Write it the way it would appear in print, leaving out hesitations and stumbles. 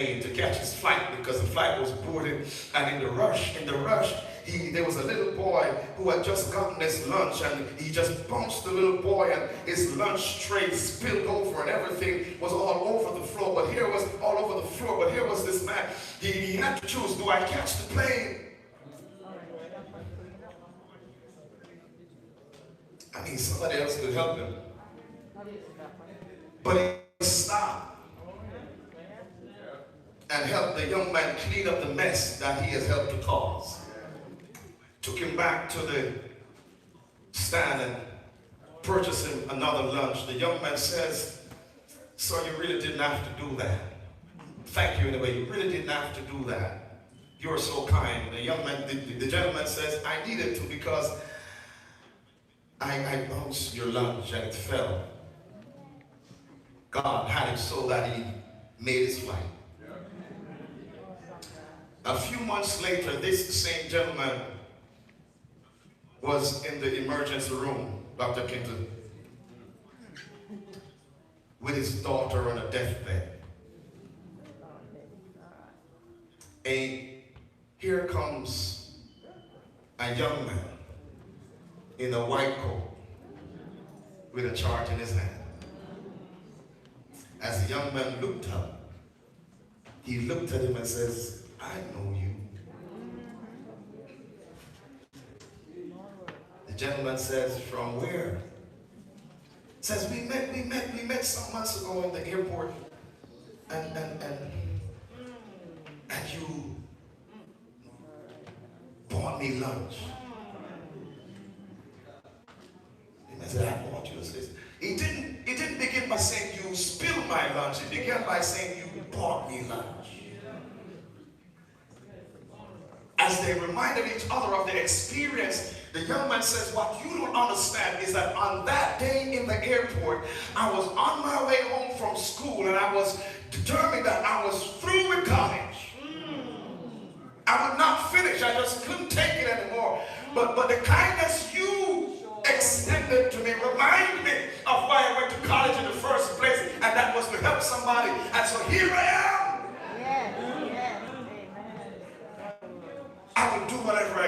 to catch his flight because the flight was boarded, and in the rush, there was a little boy who had just gotten his lunch, and he just bounced the little boy, and his lunch tray spilled over, and everything was all over the floor. But here was all over the floor. But here was this man. He had to choose: do I catch the plane? I mean, somebody else could help him, but he stopped and helped the young man clean up the mess that he has helped to cause. Took him back to the stand and purchased him another lunch. The young man says, "Sir, you really didn't have to do that. Thank you anyway. You really didn't have to do that. You're so kind." The young man, the gentleman says, "I needed to because I bounced your lunch and it fell. God had it so that he made his flight." A few months later, this same gentleman was in the emergency room, Dr. Kinton, with his daughter on a deathbed. And here comes a young man in a white coat with a chart in his hand. As the young man looked up, he looked at him and says, "I know you." The gentleman says, "From where?" Says, we met some months ago in the airport, and you bought me lunch." And I said, "I bought you this." He didn't begin by saying you spilled my lunch. He began by saying you bought me lunch. As they reminded each other of the experience, the young man says, "What you don't understand is that on that day in the airport, I was on my way home from school, and I was determined that I was through with college. I would not finish. I just couldn't take it anymore. But the kindness you extended to me reminded me of why I went to college in the first place, and that was to help somebody. And so here I am. I will do whatever